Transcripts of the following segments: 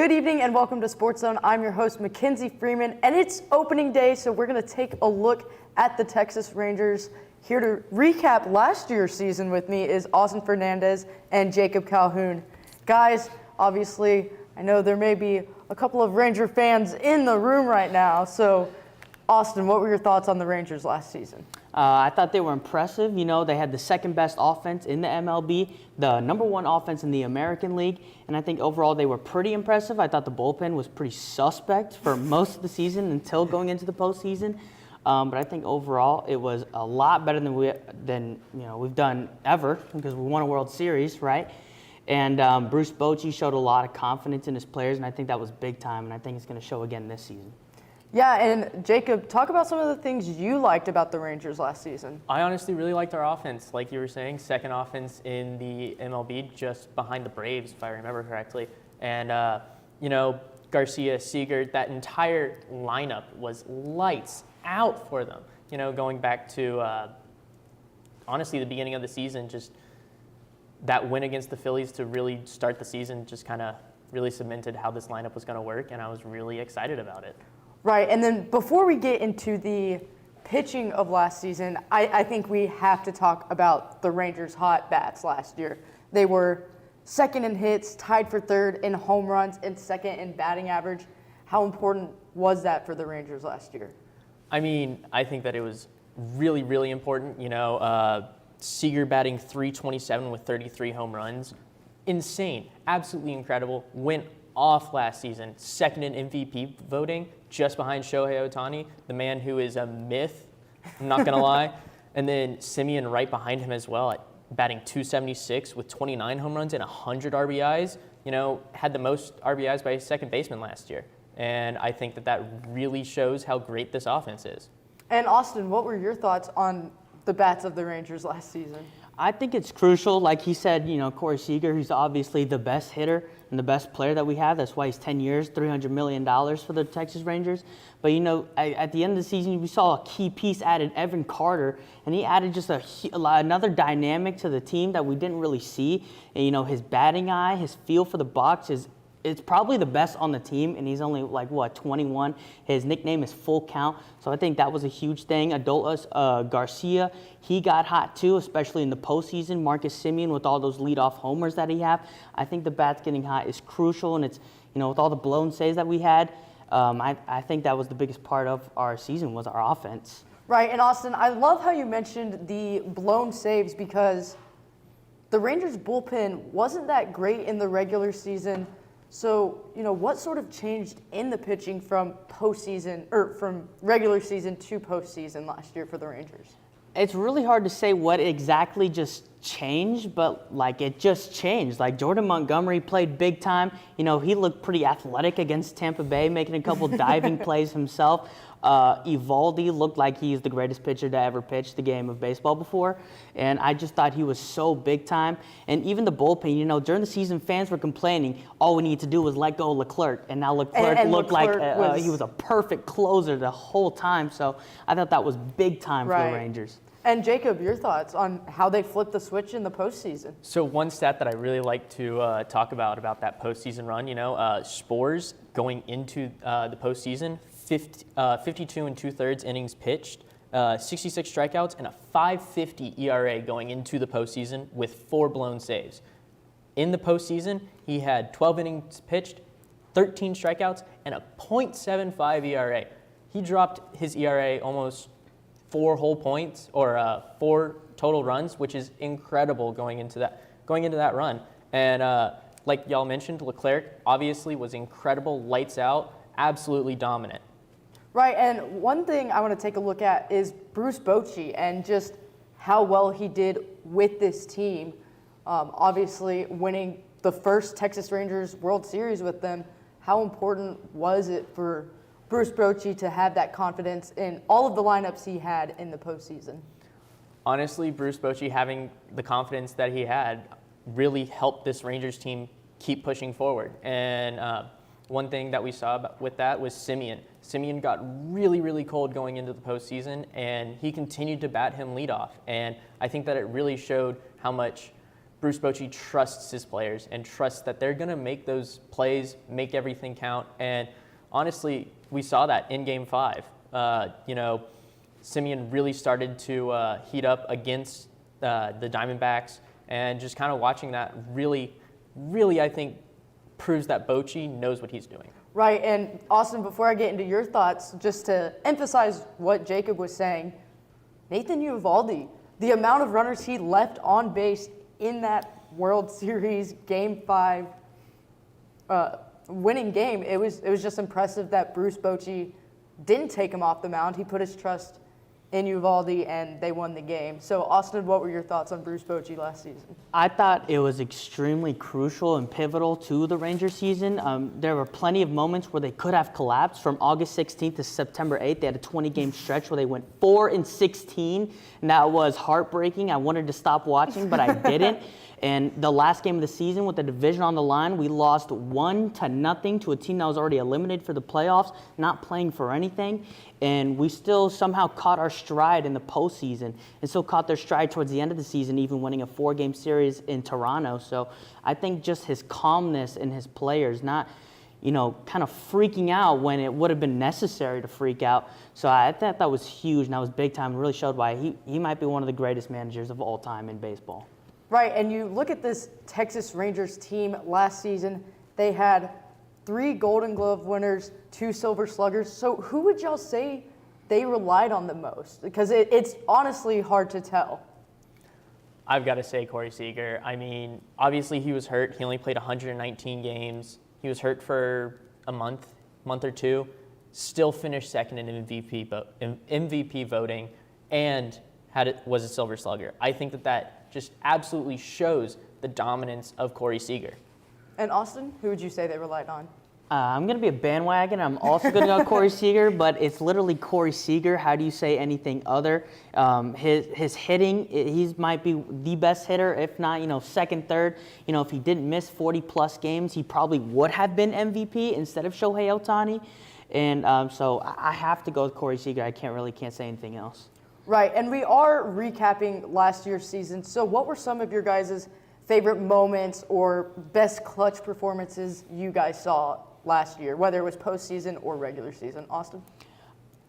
Good evening and welcome to Sportszone. I'm your host, Mackenzie Freeman, and it's opening day, so we're going to take a look at the Texas Rangers. Here to recap last year's season with me is Austin Fernandez and Jacob Calhoun. Guys, obviously, I know there may be a couple of Ranger fans in the room right now, so Austin, what were your thoughts on the Rangers last season? I thought they were impressive. You know, they had the second best offense in the MLB, the number one offense in the American League, and I think overall they were pretty impressive. I thought the bullpen was pretty suspect for most of the season until going into the postseason. But I think overall it was a lot better than we've done ever because we won a World Series, right? And Bruce Bochy showed a lot of confidence in his players, and I think that was big time, and I think it's going to show again this season. Yeah, and Jacob, talk about some of the things you liked about the Rangers last season. I honestly really liked our offense. Like you were saying, second offense in the MLB, just behind the Braves, if I remember correctly. And, Garcia, Seager, that entire lineup was lights out for them. You know, going back to, honestly, the beginning of the season, just that win against the Phillies to really start the season just kind of really cemented how this lineup was going to work, and I was really excited about it. Right, and then before we get into the pitching of last season, I think we have to talk about the Rangers' hot bats last year. They were second in hits, tied for third in home runs, and second in batting average. How important was that for the Rangers last year? I mean, I think that it was really, really important. You know, Seager batting .327 with 33 home runs. Insane, absolutely incredible. Went off last season, second in MVP voting, just behind Shohei Ohtani, the man who is a myth, I'm not going to lie. And then Semien right behind him as well, at batting .276 with 29 home runs and 100 RBIs. You know, had the most RBIs by a second baseman last year. And I think that really shows how great this offense is. And Austin, what were your thoughts on the bats of the Rangers last season? I think it's crucial. Like he said, Corey Seager, he's obviously the best hitter and the best player that we have. That's why he's 10 years, $300 million for the Texas Rangers. But, at the end of the season, we saw a key piece added, Evan Carter, and he added just another dynamic to the team that we didn't really see. And, his batting eye, his feel for the box it's probably the best on the team, and he's only 21. His nickname is Full Count, so I think that was a huge thing. Adolis Garcia, he got hot too, especially in the postseason. Marcus Semien with all those leadoff homers that he have. I think the bats getting hot is crucial, and it's with all the blown saves that we had. I think that was the biggest part of our season was our offense. Right, and Austin, I love how you mentioned the blown saves because the Rangers bullpen wasn't that great in the regular season. So, what sort of changed in the pitching from regular season to postseason last year for the Rangers? It's really hard to say what exactly just changed, but it just changed. Jordan Montgomery played big time. He looked pretty athletic against Tampa Bay, making a couple diving plays himself. Evaldi looked like he's the greatest pitcher to ever pitch the game of baseball before, and I just thought he was so big time. And even the bullpen, during the season, fans were complaining all we need to do was let go of Leclerc, and now Leclerc looked like he was a perfect closer the whole time. So I thought that was big time for the Rangers. And Jacob, your thoughts on how they flipped the switch in the postseason? So one stat that I really like to talk about that postseason run, Spores going into the postseason, 52 and 2/3 innings pitched, 66 strikeouts, and a 5.50 ERA going into the postseason with 4 blown saves. In the postseason, he had 12 innings pitched, 13 strikeouts, and a .75 ERA. He dropped his ERA almost 4 whole points, or 4 total runs, which is incredible going into that run. And like y'all mentioned, Leclerc obviously was incredible, lights out, absolutely dominant. Right, and one thing I want to take a look at is Bruce Bochy and just how well he did with this team. Obviously, winning the first Texas Rangers World Series with them, how important was it for Bruce Bochy to have that confidence in all of the lineups he had in the postseason? Honestly, Bruce Bochy having the confidence that he had really helped this Rangers team keep pushing forward. And one thing that we saw with that was Semien. Semien got really, really cold going into the postseason, and he continued to bat him leadoff. And I think that it really showed how much Bruce Bochy trusts his players and trusts that they're going to make those plays, make everything count. And honestly, we saw that in Game 5. Simeon really started to heat up against the Diamondbacks, and just kind of watching that really, I think, proves that Bochy knows what he's doing. Right, and Austin, before I get into your thoughts, just to emphasize what Jacob was saying, Nathan Eovaldi, the amount of runners he left on base in that World Series Game 5 winning game, it was just impressive that Bruce Bochy didn't take him off the mound. He put his trust in Eovaldi, and they won the game. So, Austin, what were your thoughts on Bruce Bochy last season? I thought it was extremely crucial and pivotal to the Rangers season. There were plenty of moments where they could have collapsed. From August 16th to September 8th, they had a 20-game stretch where they went 4-16, and that was heartbreaking. I wanted to stop watching, but I didn't. And the last game of the season with the division on the line, we lost 1-0 to a team that was already eliminated for the playoffs, not playing for anything. And we still somehow caught our stride in the postseason and still caught their stride towards the end of the season, even winning a 4-game series in Toronto. So I think just his calmness and his players not, kind of freaking out when it would have been necessary to freak out. So I thought that was huge, and that was big time. It really showed why he might be one of the greatest managers of all time in baseball. Right, and you look at this Texas Rangers team last season, they had 3 Golden Glove winners, 2 Silver Sluggers. So who would y'all say they relied on the most? Because it's honestly hard to tell. I've got to say Corey Seager. I mean, obviously he was hurt. He only played 119 games. He was hurt for a month or two, still finished second in MVP voting, and was a Silver Slugger. I think that just absolutely shows the dominance of Corey Seager. And Austin, who would you say they relied on? I'm going to be a bandwagon. I'm also going to go Corey Seager, but it's literally Corey Seager. How do you say anything other? His hitting, he might be the best hitter, if not, second, third. If he didn't miss 40-plus games, he probably would have been MVP instead of Shohei Ohtani. And so I have to go with Corey Seager. I can't say anything else. Right, and we are recapping last year's season. So what were some of your guys' favorite moments or best clutch performances you guys saw last year, whether it was postseason or regular season? Austin?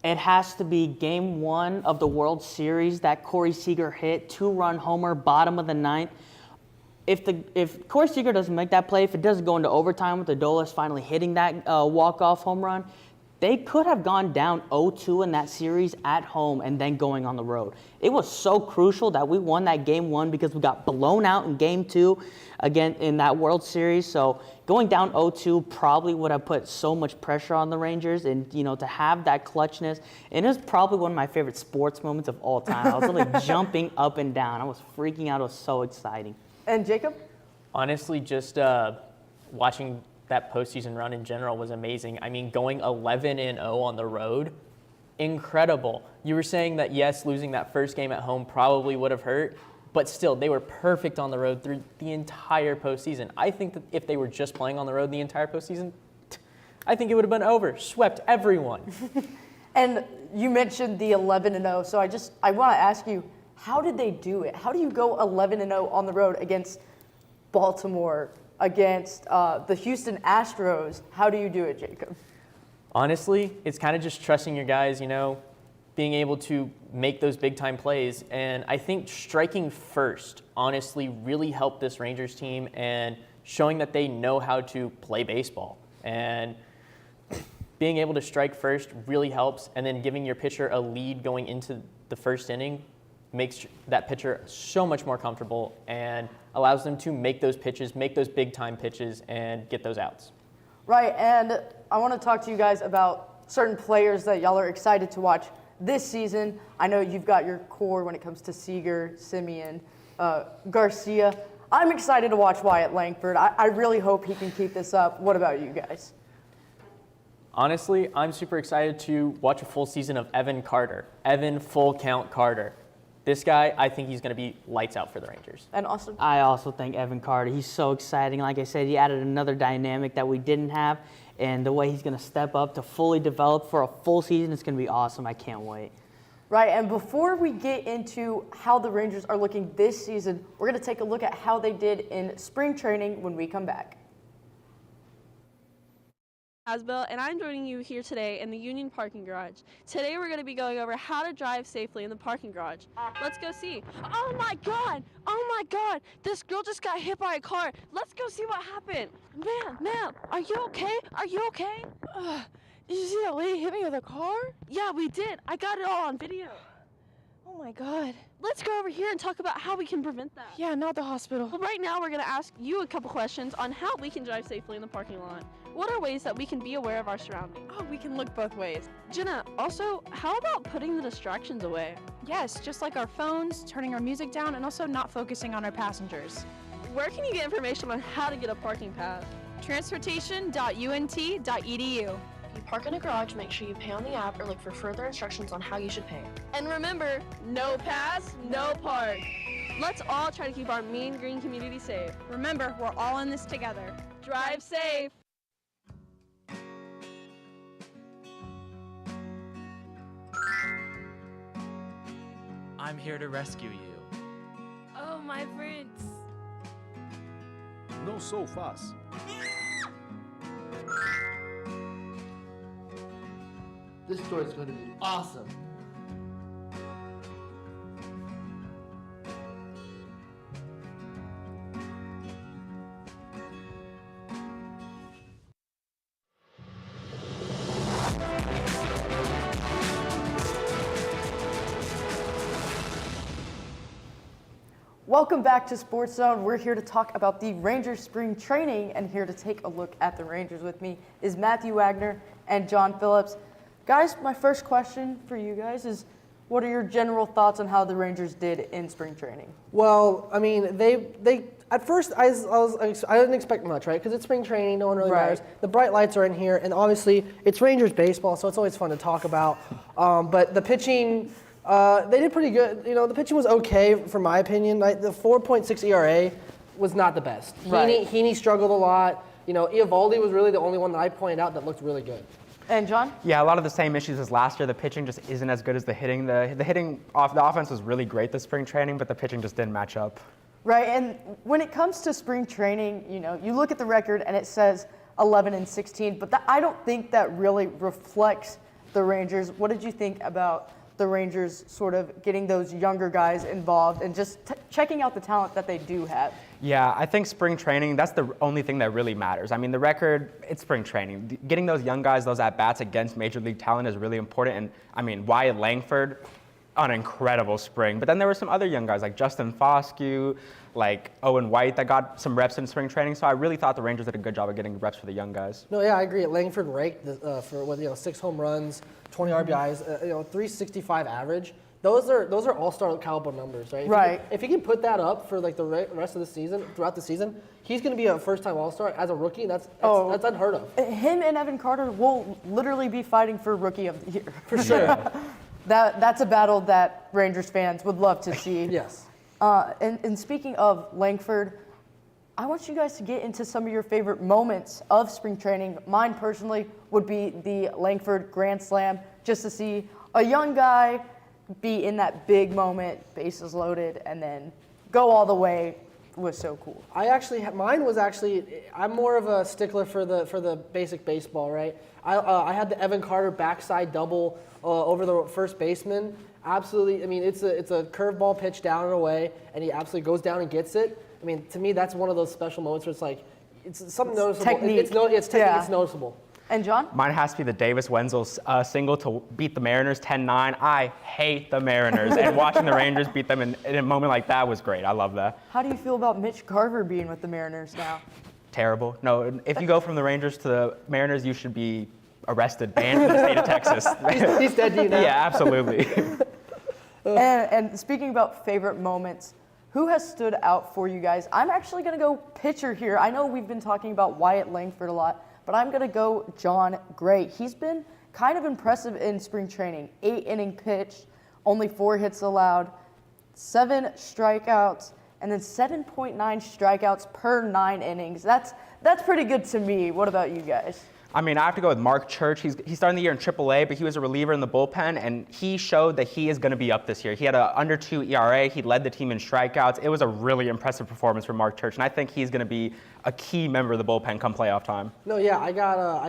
It has to be Game 1 of the World Series, that Corey Seager hit, 2-run homer, bottom of the ninth. If Corey Seager doesn't make that play, if it doesn't go into overtime with Adolis finally hitting that walk-off home run, they could have gone down 0-2 in that series at home and then going on the road. It was so crucial that we won that Game 1 because we got blown out in Game 2 again in that World Series. So going down 0-2 probably would have put so much pressure on the Rangers, and to have that clutchness. And it was probably one of my favorite sports moments of all time. I was really jumping up and down. I was freaking out. It was so exciting. And Jacob? Honestly, just watching that postseason run in general was amazing. I mean, going 11-0 on the road, incredible. You were saying that, yes, losing that first game at home probably would have hurt, but still, they were perfect on the road through the entire postseason. I think that if they were just playing on the road the entire postseason, I think it would have been over, swept everyone. And you mentioned the 11-0, so I want to ask you, how did they do it? How do you go 11-0 on the road against Baltimore, against the Houston Astros? How do you do it, Jacob? Honestly, it's kind of just trusting your guys, being able to make those big-time plays. And I think striking first, honestly, really helped this Rangers team and showing that they know how to play baseball. And being able to strike first really helps, and then giving your pitcher a lead going into the first inning makes that pitcher so much more comfortable and allows them to make those pitches, make those big-time pitches, and get those outs. Right, and I want to talk to you guys about certain players that y'all are excited to watch this season. I know you've got your core when it comes to Seager, Simeon, Garcia. I'm excited to watch Wyatt Langford. I really hope he can keep this up. What about you guys? Honestly, I'm super excited to watch a full season of Evan Carter. Evan Full Count Carter. This guy, I think he's going to be lights out for the Rangers. And Austin? I also think Evan Carter, he's so exciting. Like I said, he added another dynamic that we didn't have, and the way he's going to step up to fully develop for a full season is going to be awesome. I can't wait. Right, and before we get into how the Rangers are looking this season, we're going to take a look at how they did in spring training when we come back. Asbel, and I'm joining you here today in the Union Parking Garage. Today we're going to be going over how to drive safely in the parking garage. Let's go see. Oh my God! Oh my God! This girl just got hit by a car. Let's go see what happened. Ma'am, are you okay? Are you okay? Did you see that lady hit me with a car? Yeah, we did. I got it all on video. Oh my God. Let's go over here and talk about how we can prevent that. Yeah, not the hospital. Well, right now we're going to ask you a couple questions on how we can drive safely in the parking lot. What are ways that we can be aware of our surroundings? Oh, we can look both ways. Jenna, also, how about putting the distractions away? Yes, just like our phones, turning our music down, and also not focusing on our passengers. Where can you get information on how to get a parking pass? Transportation.unt.edu. If you park in a garage, make sure you pay on the app or look for further instructions on how you should pay. And remember, no pass, no park. Let's all try to keep our Mean Green community safe. Remember, we're all in this together. Drive safe. I'm here to rescue you. Oh, my friends. Não so fast. This story is going to be awesome. Welcome back to Sportszone. We're here to talk about the Rangers spring training, and here to take a look at the Rangers with me is Matthew Wagner and John Phillips. Guys, my first question for you guys is, what are your general thoughts on how the Rangers did in spring training? Well, I mean, they at first I didn't expect much, right? Because it's spring training, no one really Right. matters. The bright lights are in here, and obviously it's Rangers baseball, so it's always fun to talk about. But the pitching, they did pretty good. You know, the pitching was okay, for my opinion. Like the 4.6 ERA was not the best. Right. Heaney struggled a lot. You know, Eovaldi was really the only one that I pointed out that looked really good. And John? Yeah, a lot of the same issues as last year. The pitching just isn't as good as the hitting. The hitting off the offense was really great this spring training, but the pitching just didn't match up. Right, and when it comes to spring training, you know, you look at the record and it says 11-16, but I don't think that really reflects the Rangers. What did you think about the Rangers sort of getting those younger guys involved and just checking out the talent that they do have? Yeah, I think spring training, that's the only thing that really matters. I mean, the record, it's spring training. Getting those young guys, those at-bats against major league talent is really important. And, I mean, Wyatt Langford, an incredible spring. But then there were some other young guys like Justin Foscue, like Owen White that got some reps in spring training. So I really thought the Rangers did a good job of getting reps for the young guys. No, yeah, I agree. Langford raked for 6 home runs, 20 RBIs, 365 average. Those are all-star caliber numbers, right? Right. If he can put that up for like the rest of the season, throughout the season, he's going to be a first-time all-star as a rookie. That's unheard of. Him and Evan Carter will literally be fighting for Rookie of the Year. For sure. That's a battle that Rangers fans would love to see. Yes. And speaking of Langford, I want you guys to get into some of your favorite moments of spring training. Mine personally would be the Langford Grand Slam, just to see a young guy be in that big moment, bases loaded, and then go all the way was so cool. I'm more of a stickler for the basic baseball, right? I had the Evan Carter backside double over the first baseman. Absolutely, I mean, it's a curveball pitch down and away, and he absolutely goes down and gets it. I mean, to me, that's one of those special moments where it's like, it's something noticeable. Technique. It's technique, Yeah. it's noticeable. And John? Mine has to be the Davis Wenzel single to beat the Mariners 10-9. I hate the Mariners, and watching the Rangers beat them in a moment like that was great. I love that. How do you feel about Mitch Garver being with the Mariners now? Terrible. No, if you go from the Rangers to the Mariners, you should be arrested, banned from the state of Texas. He's dead to you now. Yeah, absolutely. And speaking about favorite moments, who has stood out for you guys? I'm actually going to go pitcher here. I know we've been talking about Wyatt Langford a lot, but I'm going to go John Gray. He's been kind of impressive in spring training. 8-inning pitch, only 4 hits allowed, 7 strikeouts, and then 7.9 strikeouts per 9 innings. That's pretty good to me. What about you guys? I mean, I have to go with Mark Church. He's starting the year in AAA, but he was a reliever in the bullpen, and he showed that he is going to be up this year. He had an under 2 ERA. He led the team in strikeouts. It was a really impressive performance for Mark Church, and I think he's going to be a key member of the bullpen come playoff time. No, yeah, I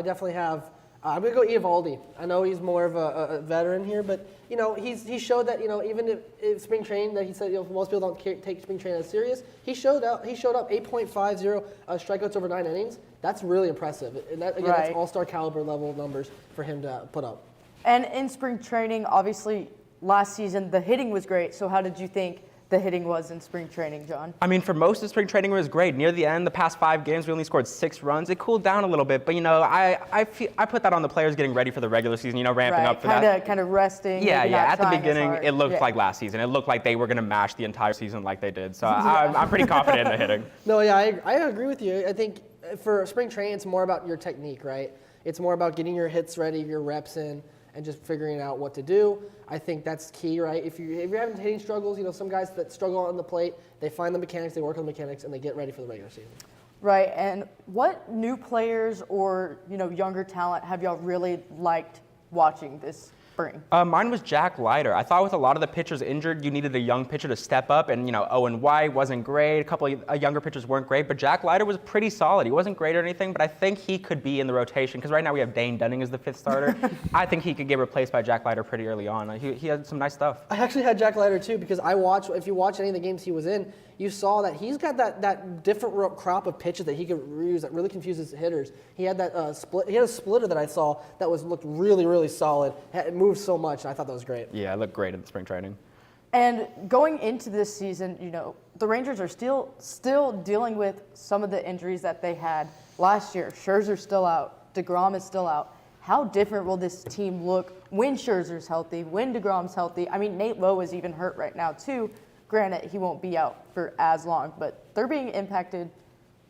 definitely have. I'm going to go Eovaldi. I know he's more of a veteran here, but, he showed that, even if spring training, that he said, most people don't take spring training as serious. He showed up 8.50 strikeouts over 9 innings. That's really impressive. And that, again, that's all-star caliber level numbers for him to put up. And in spring training, obviously, last season, the hitting was great. So how did you think the hitting was in spring training, John? I mean, for most of spring training, it was great. Near the end, the past 5 games, we only scored 6 runs. It cooled down a little bit, but I put that on the players getting ready for the regular season. Ramping up for that. Kind of resting. Yeah. At the beginning, it looked like last season. It looked like they were going to mash the entire season like they did. So I'm pretty confident in the hitting. No, yeah, I agree with you. I think for spring training, it's more about your technique, right? It's more about getting your hits ready, your reps in, and just figuring out what to do. I think that's key, right? If you're having hitting struggles, some guys that struggle on the plate, they find the mechanics, they work on the mechanics, and they get ready for the regular season. Right, and what new players or younger talent have y'all really liked watching this spring? Mine was Jack Leiter. I thought with a lot of the pitchers injured, you needed a young pitcher to step up, and Owen White wasn't great. A couple of younger pitchers weren't great, but Jack Leiter was pretty solid. He wasn't great or anything, but I think he could be in the rotation because right now we have Dane Dunning as the 5th starter. I think he could get replaced by Jack Leiter pretty early on. He had some nice stuff. I actually had Jack Leiter too because if you watch any of the games he was in, you saw that he's got that different crop of pitches that he could use that really confuses hitters. He had that split. He had a splitter that I saw that looked really, really solid. It moved so much, and I thought that was great. Yeah, it looked great in the spring training. And going into this season, the Rangers are still dealing with some of the injuries that they had last year. Scherzer's still out. DeGrom is still out. How different will this team look when Scherzer's healthy, when DeGrom's healthy? I mean, Nate Lowe is even hurt right now, too. Granted, he won't be out for as long, but they're being impacted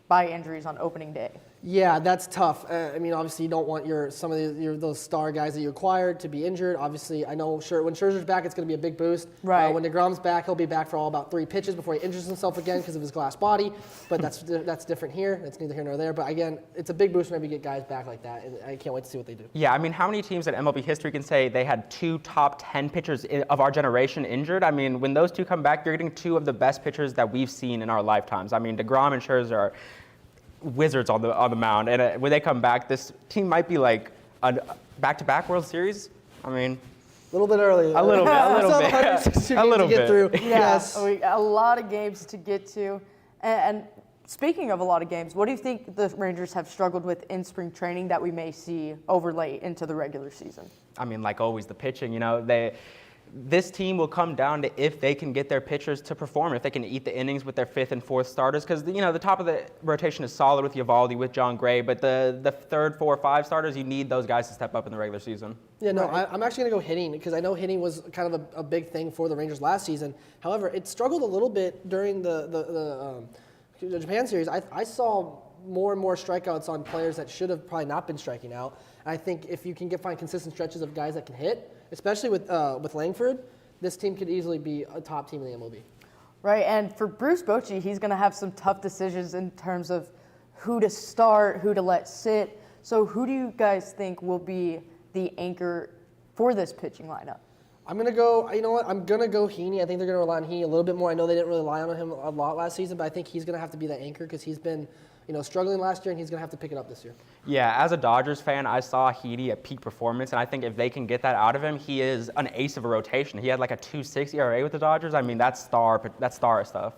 by injuries on opening day. Yeah, that's tough. Obviously, you don't want some of those star guys that you acquired to be injured. Obviously, I know when Scherzer's back, it's going to be a big boost. Right. When DeGrom's back, he'll be back for all about 3 pitches before he injures himself again because of his glass body. But that's different here. That's neither here nor there. But again, it's a big boost whenever you get guys back like that, and I can't wait to see what they do. Yeah, how many teams in MLB history can say they had 2 top 10 pitchers of our generation injured? When those 2 come back, you're getting 2 of the best pitchers that we've seen in our lifetimes. DeGrom and Scherzer are wizards on the mound, and when they come back, this team might be like a back-to-back World Series. A little bit early. A little bit. A little bit. Through. Yeah, yes. We got a lot of games to get to. And speaking of a lot of games, what do you think the Rangers have struggled with in spring training that we may see overlay into the regular season? Like always, the pitching. This team will come down to if they can get their pitchers to perform, if they can eat the innings with their 5th and 4th starters, because the top of the rotation is solid with Eovaldi, with John Gray, but the 3rd, 4, 5 starters, you need those guys to step up in the regular season. Yeah, no, I'm actually going to go hitting because I know hitting was kind of a big thing for the Rangers last season. However, it struggled a little bit during the Japan series. I saw more and more strikeouts on players that should have probably not been striking out. And I think if you can find consistent stretches of guys that can hit, especially with Langford, this team could easily be a top team in the MLB. Right, and for Bruce Bochy, he's going to have some tough decisions in terms of who to start, who to let sit. So who do you guys think will be the anchor for this pitching lineup? I'm going to go, I'm going to go Heaney. I think they're going to rely on Heaney a little bit more. I know they didn't really rely on him a lot last season, but I think he's going to have to be that anchor because he's been struggling last year, and he's going to have to pick it up this year. Yeah, as a Dodgers fan, I saw Heaney at peak performance, and I think if they can get that out of him, he is an ace of a rotation. He had like a 2.6 ERA with the Dodgers. That's star stuff.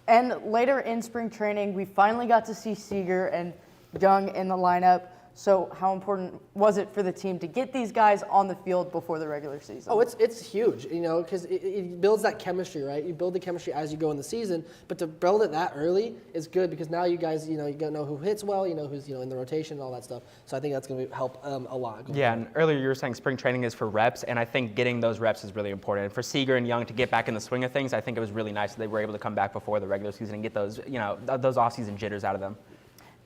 And later in spring training, we finally got to see Seager and Young in the lineup. So how important was it for the team to get these guys on the field before the regular season? Oh, it's huge, because it builds that chemistry, right? You build the chemistry as you go in the season, but to build it that early is good because now you guys, you know who hits well, who's in the rotation and all that stuff. So I think that's going to help a lot. Yeah, and earlier you were saying spring training is for reps, and I think getting those reps is really important. And for Seager and Young to get back in the swing of things, I think it was really nice that they were able to come back before the regular season and get those, those off-season jitters out of them.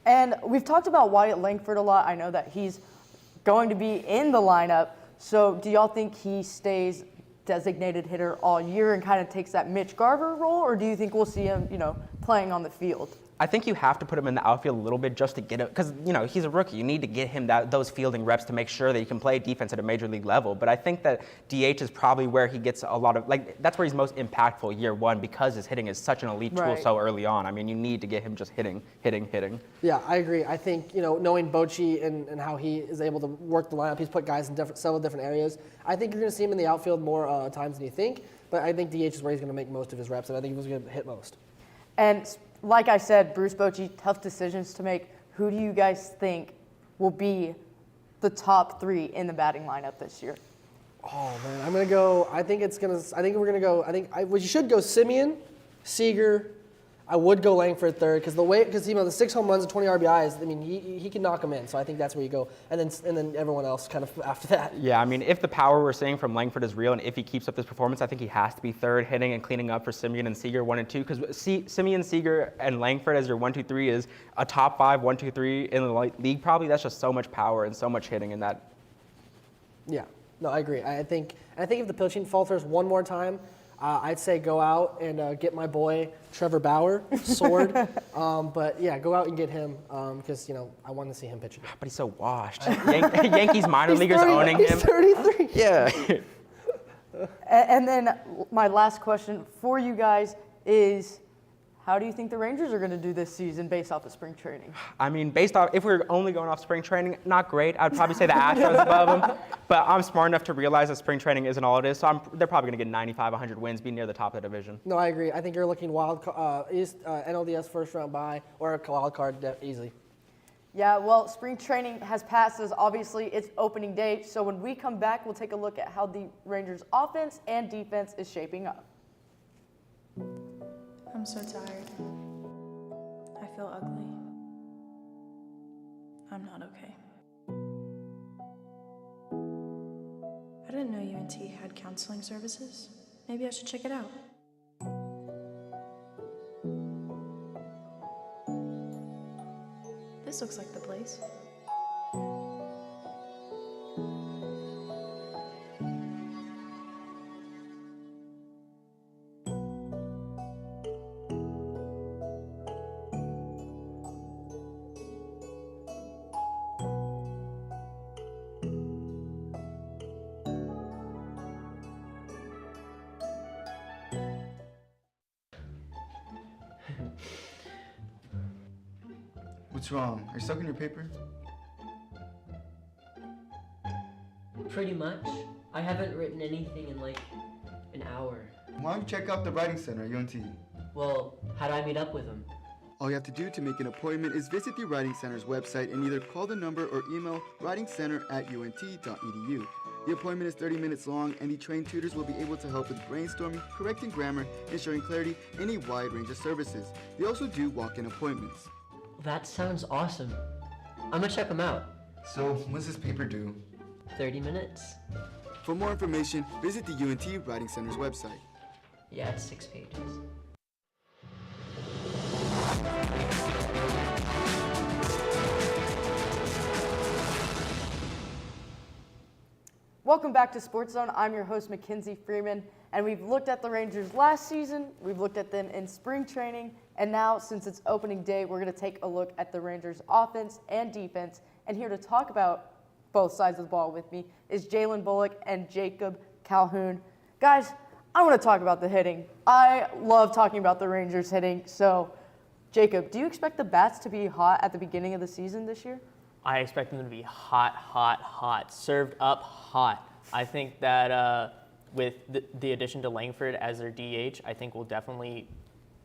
And we've talked about Wyatt Langford a lot. I know that he's going to be in the lineup. So do y'all think he stays designated hitter all year and kind of takes that Mitch Garver role, or do you think we'll see him, playing on the field? I think you have to put him in the outfield a little bit just to get it, because he's a rookie. You need to get him those fielding reps to make sure that he can play defense at a major league level. But I think that DH is probably where he gets a lot of that's where he's most impactful year one, because his hitting is such an elite tool so early on. I mean, you need to get him just hitting. Yeah, I agree. I think knowing Bochy and how he is able to work the lineup, he's put guys in several different areas. I think you're going to see him in the outfield more times than you think. But I think DH is where he's going to make most of his reps, and I think he's going to hit most. And like I said, Bruce Bochy, tough decisions to make. Who do you guys think will be the top 3 in the batting lineup this year? Oh man, I'm gonna go. I think we're gonna go. We should go Simeon, Seager. I would go Langford third because the 6 home runs and 20 RBIs. I mean, he can knock them in. So I think that's where you go, and then everyone else kind of after that. Yeah, I mean, if the power we're seeing from Langford is real, and if he keeps up this performance, I think he has to be third, hitting and cleaning up for Simeon and Seager 1 and 2. Because Simeon, Seager, and Langford as your 1, 2, 3 is a top 5 1, 2, 3 in the league. Probably that's just so much power and so much hitting in that. Yeah, no, I agree. I think if the pitching falters one more time, I'd say go out and get my boy Trevor Bauer, Sword. But yeah, go out and get him because I want to see him pitch again. But he's so washed. Yankees minor leaguers owning him. He's 33. Yeah. And then my last question for you guys is, how do you think the Rangers are going to do this season based off of spring training? I mean, if we're only going off spring training, not great. I'd probably say the Astros above them. But I'm smart enough to realize that spring training isn't all it is. So they're probably going to get 95, 100 wins, be near the top of the division. No, I agree. I think you're looking NLDS first round bye or a wild card easily. Yeah, well, spring training has passed us. Obviously, it's opening day. So when we come back, we'll take a look at how the Rangers' offense and defense is shaping up. I'm so tired. I feel ugly. I'm not okay. I didn't know UNT had counseling services. Maybe I should check it out. This looks like the place. What's wrong? Are you stuck in your paper? Pretty much. I haven't written anything in like an hour. Why don't you check out the Writing Center at UNT? Well, how do I meet up with them? All you have to do to make an appointment is visit the Writing Center's website and either call the number or email writingcenter@unt.edu. The appointment is 30 minutes long, and the trained tutors will be able to help with brainstorming, correcting grammar, ensuring clarity, and a wide range of services. They also do walk-in appointments. That sounds awesome. I'm gonna check them out. So, when's this paper due? 30 minutes. For more information, visit the UNT Writing Center's website. Yeah, it's 6 pages. Welcome back to Sportszone. I'm your host, Mackenzie Freeman, and we've looked at the Rangers last season, we've looked at them in spring training, and now, since it's opening day, we're going to take a look at the Rangers' offense and defense. And here to talk about both sides of the ball with me is Jalen Bullock and Jacob Calhoun. Guys, I want to talk about the hitting. I love talking about the Rangers hitting. So, Jacob, do you expect the bats to be hot at the beginning of the season this year? I expect them to be hot, hot, hot, served up hot. I think that with the addition to Langford as their DH, I think will definitely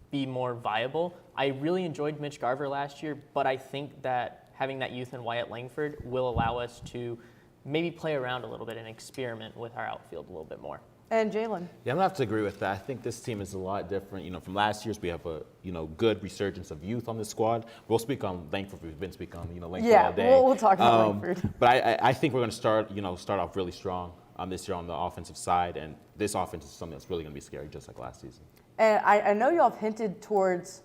be more viable. I really enjoyed Mitch Garver last year, but I think that having that youth in Wyatt Langford will allow us to maybe play around a little bit and experiment with our outfield a little bit more. And Jalen? Yeah, I'm gonna have to agree with that. I think this team is a lot different. From last year's, we have a good resurgence of youth on this squad. We'll speak on Langford. We've been speaking on Langford all day. Yeah, we'll talk about Langford. But I think we're gonna start off really strong this year on the offensive side, and this offense is something that's really gonna be scary, just like last season. And I know y'all have hinted towards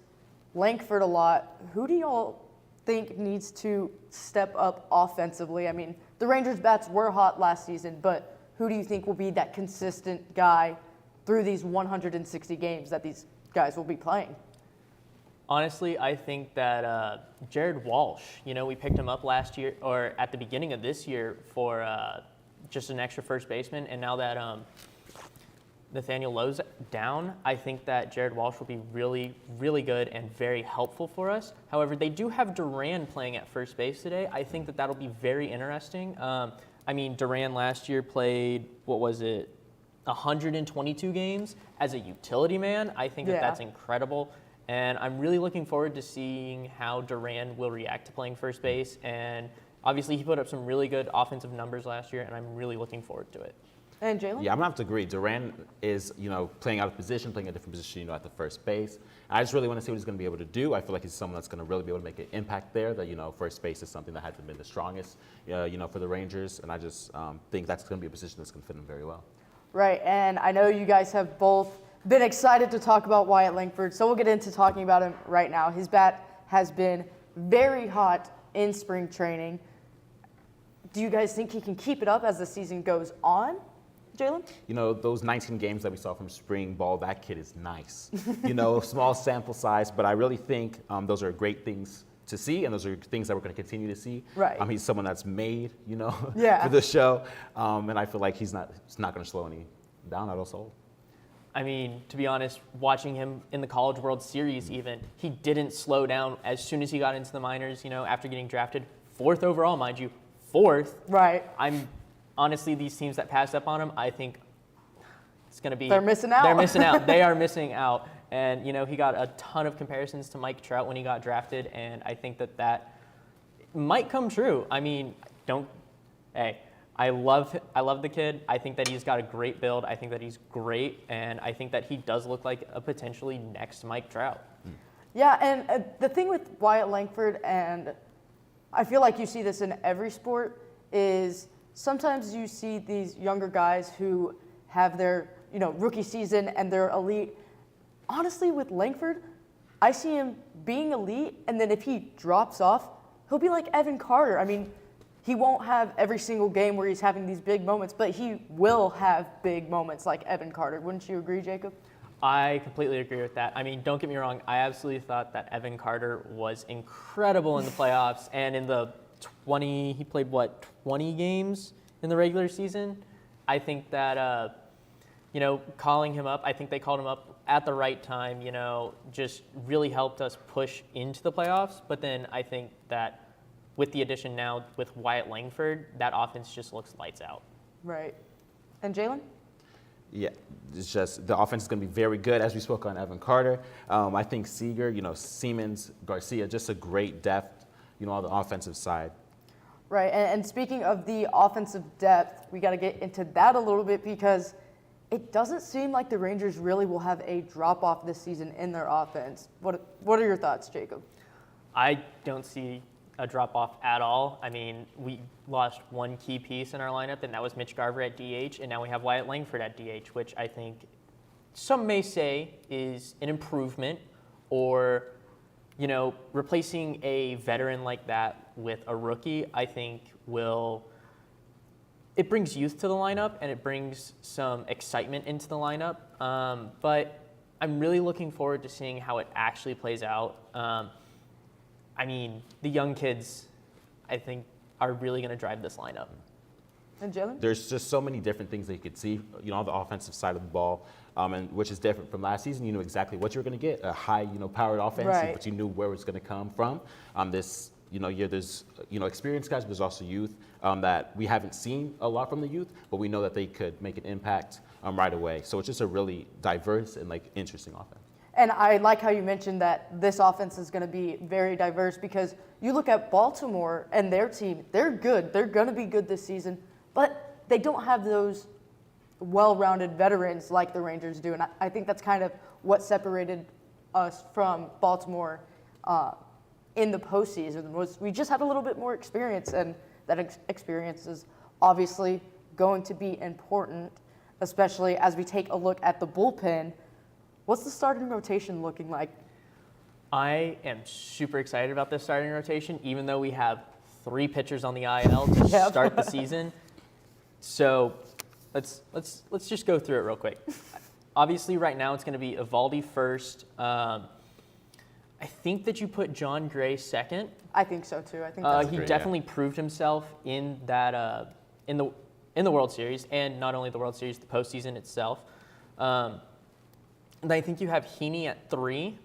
Langford a lot. Who do y'all think needs to step up offensively? I mean, the Rangers' bats were hot last season, but who do you think will be that consistent guy through these 160 games that these guys will be playing? Honestly, I think that Jared Walsh, we picked him up last year or at the beginning of this year for just an extra first baseman. And now that Nathaniel Lowe's down, I think that Jared Walsh will be really, really good and very helpful for us. However, they do have Duran playing at first base today. I think that that'll be very interesting. Duran last year played, 122 games as a utility man. I think that that's incredible. And I'm really looking forward to seeing how Duran will react to playing first base. And obviously, he put up some really good offensive numbers last year, and I'm really looking forward to it. And Jalen? Yeah, I'm gonna have to agree. Duran is, playing out of position, playing a different position, at the first base. I just really want to see what he's gonna be able to do. I feel like he's someone that's gonna really be able to make an impact there. That first base is something that hasn't been the strongest, for the Rangers, and I just think that's gonna be a position that's gonna fit him very well. Right, and I know you guys have both been excited to talk about Wyatt Langford, so we'll get into talking about him right now. His bat has been very hot in spring training. Do you guys think he can keep it up as the season goes on? Jalen? Those 19 games that we saw from spring ball, that kid is nice. Small sample size, but I really think those are great things to see, and those are things that we're going to continue to see. Right. He's someone that's made, Yeah. for the show, and I feel like he's not going to slow any down at all. To be honest, watching him in the College World Series even, he didn't slow down as soon as he got into the minors, after getting drafted 4th overall, mind you, 4th. Right. Honestly, these teams that passed up on him, I think it's going to be... They're missing out. They're missing out. They are missing out. And, he got a ton of comparisons to Mike Trout when he got drafted, and I think that might come true. I love the kid. I think that he's got a great build. I think that he's great, and I think that he does look like a potentially next Mike Trout. Yeah, and the thing with Wyatt Langford, and I feel like you see this in every sport, is sometimes you see these younger guys who have their rookie season and they're elite. Honestly, with Langford, I see him being elite, and then if he drops off, he'll be like Evan Carter. He won't have every single game where he's having these big moments, but he will have big moments like Evan Carter. Wouldn't you agree, Jacob? I completely agree with that. Don't get me wrong. I absolutely thought that Evan Carter was incredible in the playoffs, and in the he played 20 games in the regular season. I think that, calling him up, I think they called him up at the right time, just really helped us push into the playoffs. But then I think that with the addition now with Wyatt Langford, that offense just looks lights out. Right. And Jalen? Yeah, it's just the offense is going to be very good, as we spoke on Evan Carter. I think Seager, Siemens, Garcia, just a great depth, on the offensive side. Right, and speaking of the offensive depth, we got to get into that a little bit because it doesn't seem like the Rangers really will have a drop-off this season in their offense. What are your thoughts, Jacob? I don't see a drop-off at all. We lost one key piece in our lineup, and that was Mitch Garver at DH, and now we have Wyatt Langford at DH, which I think some may say is an improvement, or, replacing a veteran like that with a rookie, I think it brings youth to the lineup, and it brings some excitement into the lineup, but I'm really looking forward to seeing how it actually plays out. The young kids, I think, are really going to drive this lineup. And Jalen? There's just so many different things that you could see, on the offensive side of the ball, and which is different from last season. You knew exactly what you were going to get, a high, powered offense, right. But you knew where it was going to come from. This year, there's, experienced guys, but there's also youth that we haven't seen a lot from the youth, but we know that they could make an impact right away. So it's just a really diverse and, interesting offense. And I like how you mentioned that this offense is going to be very diverse because you look at Baltimore and their team, they're good. They're going to be good this season, but they don't have those well-rounded veterans like the Rangers do. And I think that's kind of what separated us from Baltimore in the postseason was we just had a little bit more experience, and that experience is obviously going to be important, especially as we take a look at the bullpen. What's the starting rotation looking like? I am super excited about this starting rotation, even though we have 3 pitchers on the IL to start the season. So let's just go through it real quick. Obviously, right now it's going to be Evaldi first, I think that you put John Gray second. I think so too. I think that's He great, definitely proved himself in that in the World Series, and not only the World Series, the postseason itself. And I think you have Heaney at 3,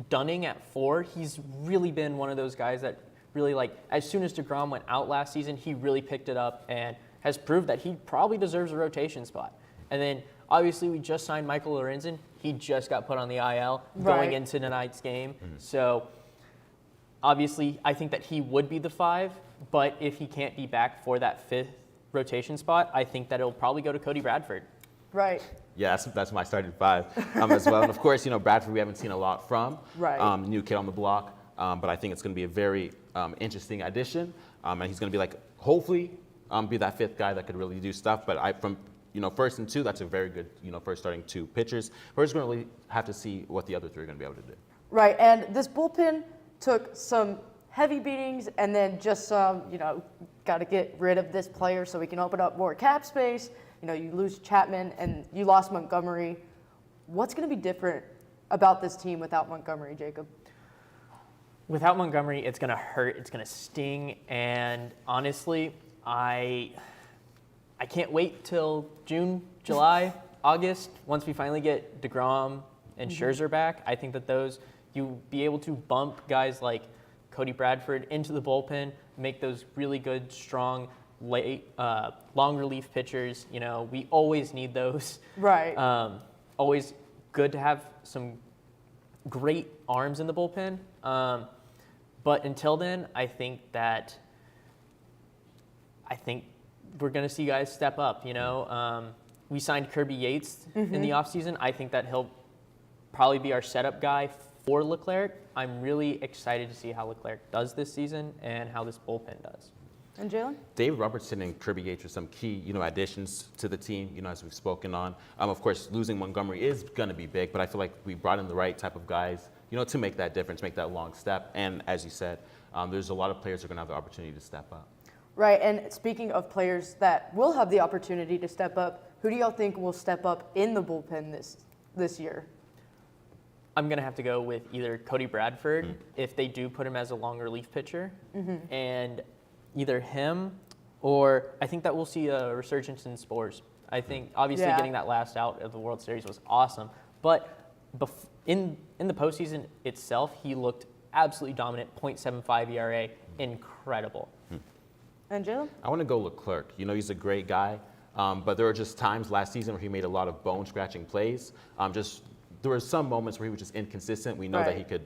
Dunning at 4. He's really been one of those guys that really, like, as soon as DeGrom went out last season, he really picked it up and has proved that he probably deserves a rotation spot. And then obviously we just signed Michael Lorenzen. He just got put on the IL going into tonight's game. So obviously I think that he would be the 5, but if he can't be back for that 5th rotation spot, I think that it'll probably go to Cody Bradford. Right. Yeah, that's my starting 5 as well. And of course, Bradford we haven't seen a lot from. Right. New kid on the block. But I think it's going to be a very interesting addition. And he's going to be hopefully be that 5th guy that could really do stuff. But from first and 2, that's a very good, first starting 2 pitchers. We're just going to really have to see what the other 3 are going to be able to do. Right, and this bullpen took some heavy beatings and then just some, got to get rid of this player so we can open up more cap space. You lose Chapman and you lost Montgomery. What's going to be different about this team without Montgomery, Jacob? Without Montgomery, it's going to hurt, it's going to sting, and honestly, I can't wait till June, July, August, once we finally get DeGrom and Scherzer back. I think that you'll be able to bump guys like Cody Bradford into the bullpen, make those really good, strong, late, long relief pitchers. We always need those. Right. Always good to have some great arms in the bullpen. But until then, I think we're going to see guys step up. We signed Kirby Yates in the offseason. I think that he'll probably be our setup guy for Leclerc. I'm really excited to see how Leclerc does this season and how this bullpen does. And Jalen? David Robertson and Kirby Yates are some key, additions to the team, as we've spoken on. Of course, losing Montgomery is going to be big, but I feel like we brought in the right type of guys, to make that difference, make that long step. And as you said, there's a lot of players who are going to have the opportunity to step up. Right, and speaking of players that will have the opportunity to step up, who do y'all think will step up in the bullpen this year? I'm going to have to go with either Cody Bradford, if they do put him as a long relief pitcher, and either him or I think that we'll see a resurgence in Spores. I think obviously getting that last out of the World Series was awesome, but in the postseason itself, he looked absolutely dominant, .75 ERA, incredible. And Jalen? I want to go Leclerc. He's a great guy, but there were just times last season where he made a lot of bone-scratching plays. There were some moments where he was just inconsistent. We know that he could,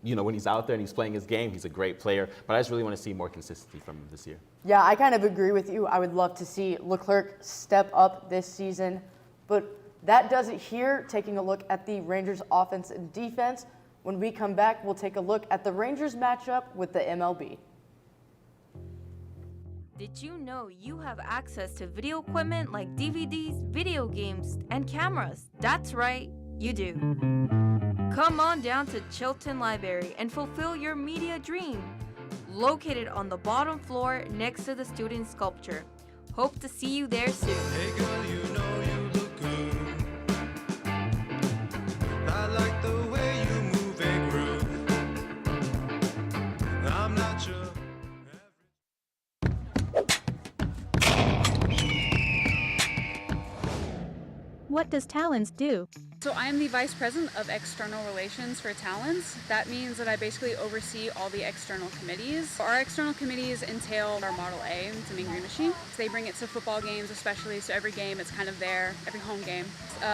when he's out there and he's playing his game, he's a great player. But I just really want to see more consistency from him this year. Yeah, I kind of agree with you. I would love to see Leclerc step up this season. But that does it here, taking a look at the Rangers offense and defense. When we come back, we'll take a look at the Rangers matchup with the MLB. Did you know you have access to video equipment like DVDs, video games, and cameras? That's right, you do. Come on down to Chilton Library and fulfill your media dream. Located on the bottom floor next to the student sculpture. Hope to see you there soon. Hey girl, you know you look good. I like the way you move and groove. I'm not sure. What does Talents do? So I am the Vice President of External Relations for Talents. That means that I basically oversee all the external committees. Our external committees entail our Model A, it's a Mean Green Machine. So they bring it to football games especially, so every game it's kind of there, every home game.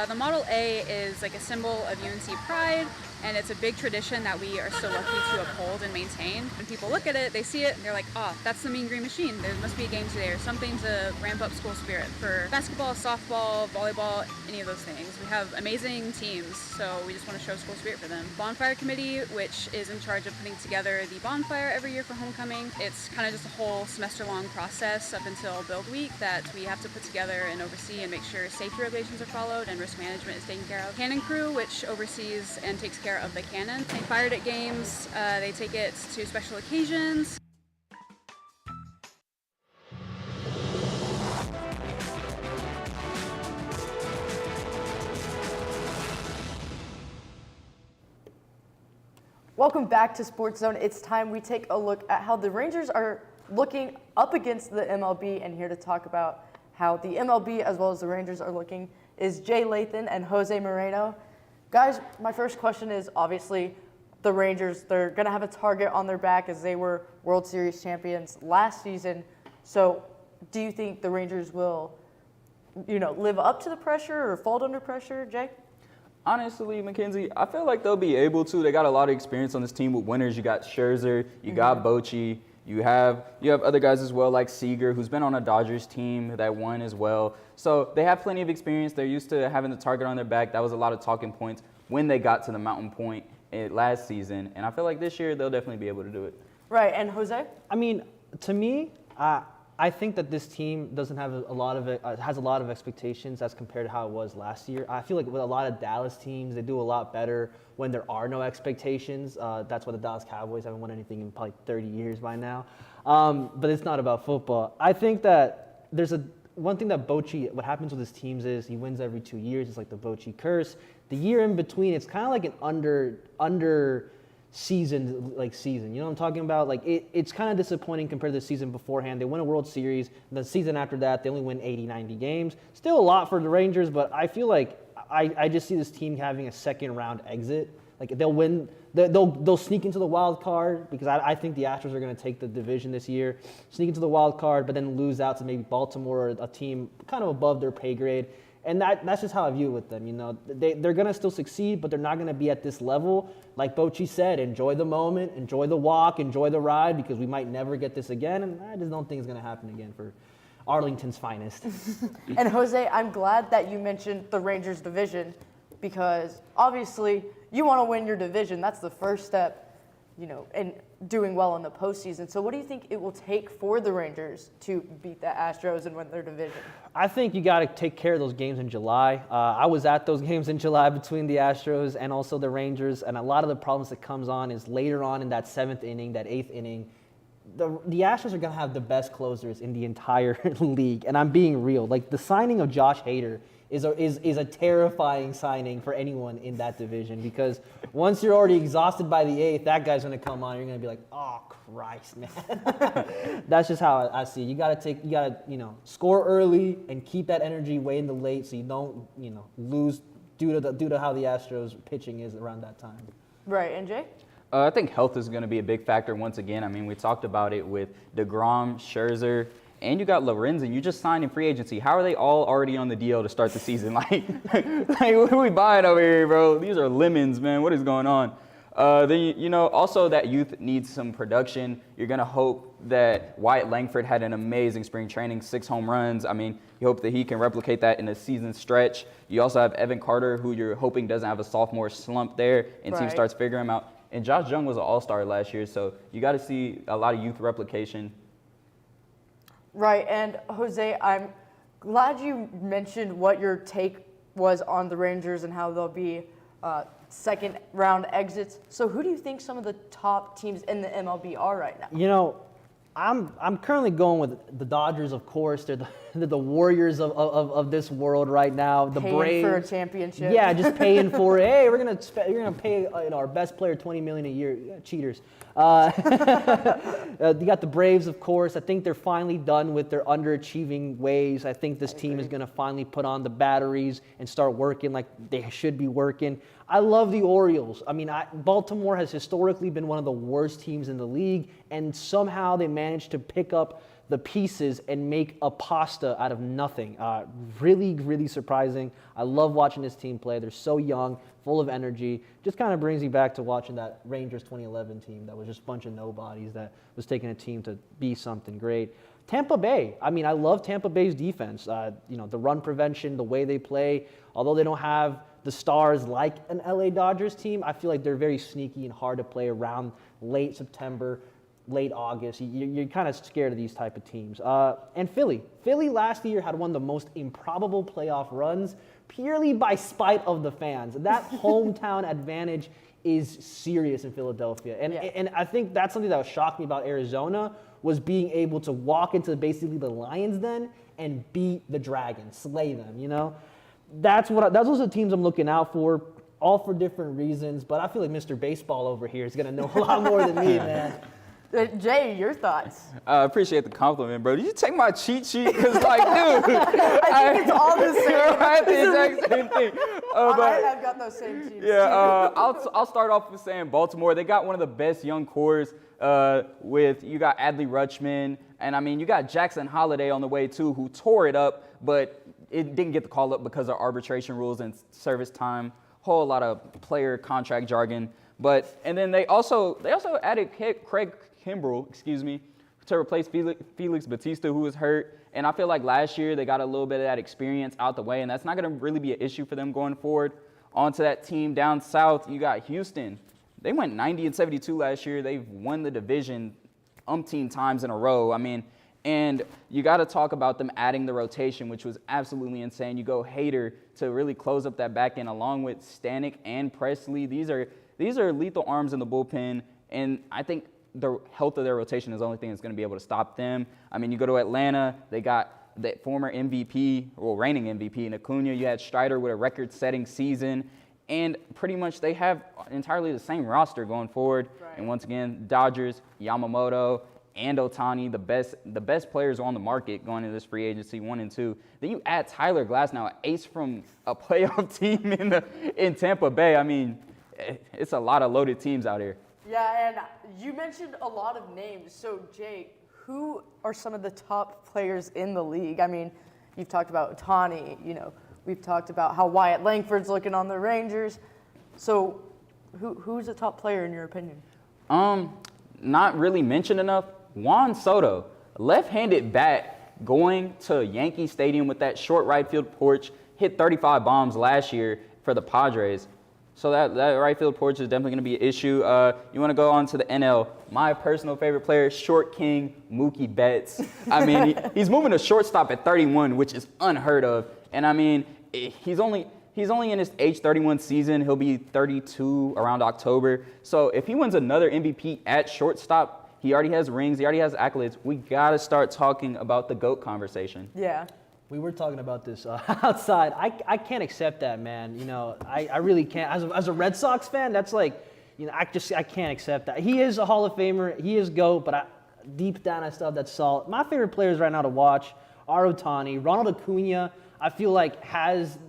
The Model A is like a symbol of UNC pride, and it's a big tradition that we are so lucky to uphold and maintain. When people look at it, they see it, and they're like, oh, that's the Mean Green Machine. There must be a game today or something to ramp up school spirit for basketball, softball, volleyball, any of those things. We have amazing teams, so we just want to show school spirit for them. Bonfire Committee, which is in charge of putting together the bonfire every year for homecoming. It's kind of just a whole semester-long process up until Build Week that we have to put together and oversee and make sure safety regulations are followed and risk management is taken care of. Cannon Crew, which oversees and takes care of the cannon. They fire it at games, they take it to special occasions. Welcome back to Sports Zone. It's time we take a look at how the Rangers are looking up against the MLB, and here to talk about how the MLB as well as the Rangers are looking is Jay Lathan and Jose Moreno. Guys, my first question is obviously the Rangers, they're going to have a target on their back as they were World Series champions last season. So do you think the Rangers will, live up to the pressure or fold under pressure, Jay? Honestly, Mackenzie, I feel like they'll be able to. They got a lot of experience on this team with winners. You got Scherzer, you got Bochy, you have other guys as well like Seager, who's been on a Dodgers team that won as well. So they have plenty of experience. They're used to having the target on their back. That was a lot of talking points when they got to the mountain point last season. And I feel like this year they'll definitely be able to do it. Right, and Jose? I mean, to me, I think that this team doesn't have has a lot of expectations as compared to how it was last year. I feel like with a lot of Dallas teams, they do a lot better when there are no expectations. That's why the Dallas Cowboys haven't won anything in probably 30 years by now. But it's not about football. I think that there's one thing that Bochy, what happens with his teams is he wins every 2 years. It's like the Bochy curse. The year in between, it's kind of like an under season. You know what I'm talking about? Like it's kind of disappointing compared to the season beforehand. They win a World Series. The season after that, they only win 80, 90 games. Still a lot for the Rangers, but I feel like I just see this team having a second round exit. Like they'll win, they'll sneak into the wild card because I think the Astros are going to take the division this year, sneak into the wild card, but then lose out to maybe Baltimore, a team kind of above their pay grade. And that's just how I view it with them. They're going to still succeed, but they're not going to be at this level. Like Bochy said, enjoy the moment, enjoy the walk, enjoy the ride, because we might never get this again. And I just don't think it's going to happen again for Arlington's finest. And Jose, I'm glad that you mentioned the Rangers division because obviously you want to win your division. That's the first step, in doing well in the postseason. So what do you think it will take for the Rangers to beat the Astros and win their division? I think you got to take care of those games in July. I was at those games in July between the Astros and also the Rangers, and a lot of the problems that comes on is later on in that 7th inning, that 8th inning, the Astros are going to have the best closers in the entire league, and I'm being real. Like the signing of Josh Hader is a terrifying signing for anyone in that division because once you're already exhausted by the 8th, that guy's going to come on. You're going to be like, oh Christ, man. That's just how I see it. You got to score early and keep that energy way in the late so you don't lose due to how the Astros pitching is around that time. Right, and Jay? I think health is going to be a big factor once again. I mean, we talked about it with DeGrom, Scherzer, and you got Lorenzen. You just signed in free agency. How are they all already on the DL to start the season? Like what are we buying over here, bro? These are lemons, man. What is going on? Then, also that youth needs some production. You're going to hope that Wyatt Langford had an amazing spring training, 6 home runs. I mean, you hope that he can replicate that in a season stretch. You also have Evan Carter, who you're hoping doesn't have a sophomore slump there and team starts figuring him out. And Josh Jung was an all-star last year, so you got to see a lot of youth replication. Right, and Jose, I'm glad you mentioned what your take was on the Rangers and how they'll be second round exits. So who do you think some of the top teams in the MLB are right now? I'm currently going with the Dodgers, of course. They're the Warriors of this world right now. The paying Braves for a championship. Yeah, just paying for it. Hey, you're gonna pay our best player $20 million a year. Yeah, cheaters. You got the Braves, of course. I think they're finally done with their underachieving ways. I think this team is gonna finally put on the batteries and start working like they should be working. I love the Orioles. I mean, Baltimore has historically been one of the worst teams in the league, and somehow they managed to pick up the pieces and make a pasta out of nothing. Really, really surprising. I love watching this team play. They're so young, full of energy. Just kind of brings me back to watching that Rangers 2011 team that was just a bunch of nobodies that was taking a team to be something great. Tampa Bay. I mean, I love Tampa Bay's defense. The run prevention, the way they play. Although they don't have the stars like an LA Dodgers team, I feel like they're very sneaky and hard to play around late September, late August. You're kind of scared of these type of teams. And Philly. Philly last year had one of the most improbable playoff runs purely by spite of the fans. That hometown advantage is serious in Philadelphia. And I think that's something that shocked me about Arizona was being able to walk into basically the Lions den and beat the Dragons, slay them, Those are the teams I'm looking out for. all for different reasons, but I feel like Mr. Baseball over here is going to know a lot more than me, man. Jay, your thoughts? I appreciate the compliment, bro. Did you take my cheat sheet? Because, like, dude. I think it's all the same. I had the exact same thing. I've got those same teams. Yeah, I'll start off with saying Baltimore. They got one of the best young cores with, you got Adley Rutschman, and I mean, you got Jackson Holiday on the way too, who tore it up, but it didn't get the call up because of arbitration rules and service time. Whole lot of player contract jargon. And then they also added Craig Kimbrell, to replace Felix Batista, who was hurt. And I feel like last year they got a little bit of that experience out the way, and that's not going to really be an issue for them going forward. On to that team down south, you got Houston. They went 90-72 last year. They've won the division umpteen times in a row. I mean, and you got to talk about them adding the rotation, which was absolutely insane. You go Hader to really close up that back end, along with Stanek and Presley. These are lethal arms in the bullpen, and I think the health of their rotation is the only thing that's going to be able to stop them. I mean, you go to Atlanta, they got the former MVP, well, reigning MVP in Acuna. You had Strider with a record-setting season, and pretty much they have entirely the same roster going forward. Right. And once again, Dodgers, Yamamoto, and Ohtani, the best players on the market going into this free agency, 1 and 2. Then you add Tyler Glasnow, an ace from a playoff team in Tampa Bay. I mean, it's a lot of loaded teams out here. Yeah, and you mentioned a lot of names. So, Jay, who are some of the top players in the league? I mean, you've talked about Ohtani, we've talked about how Wyatt Langford's looking on the Rangers. So, who's the top player in your opinion? Not really mentioned enough. Juan Soto, left-handed bat, going to Yankee Stadium with that short right field porch, hit 35 bombs last year for the Padres. So that right field porch is definitely going to be an issue. You want to go on to the NL. My personal favorite player, Short King Mookie Betts. I mean, he's moving to shortstop at 31, which is unheard of. And I mean, he's only in his age 31 season. He'll be 32 around October. So if he wins another MVP at shortstop, he already has rings. He already has accolades. We got to start talking about the GOAT conversation. Yeah. We were talking about this outside. I can't accept that, man. I really can't. As a Red Sox fan, that's like, I can't accept that. He is a Hall of Famer. He is GOAT, but deep down I still have that salt. My favorite players right now to watch are Ohtani. Ronald Acuna, I feel like has,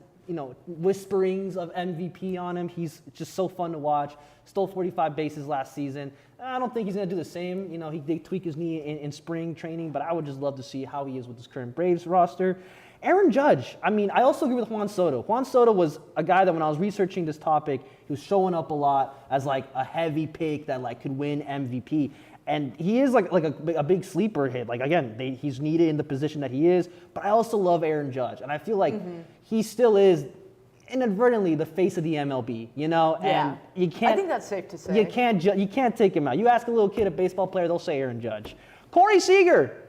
whisperings of MVP on him. He's just so fun to watch. Stole 45 bases last season. I don't think he's going to do the same. He did tweak his knee in spring training, but I would just love to see how he is with this current Braves roster. Aaron Judge. I mean, I also agree with Juan Soto. Juan Soto was a guy that when I was researching this topic, he was showing up a lot as like a heavy pick that like could win MVP. And he is like a big sleeper hit. Like, again, he's needed in the position that he is. But I also love Aaron Judge. And I feel like he still is inadvertently the face of the MLB, Yeah. And you can't. I think that's safe to say. You can't take him out. You ask a little kid, a baseball player, they'll say Aaron Judge. Corey Seager,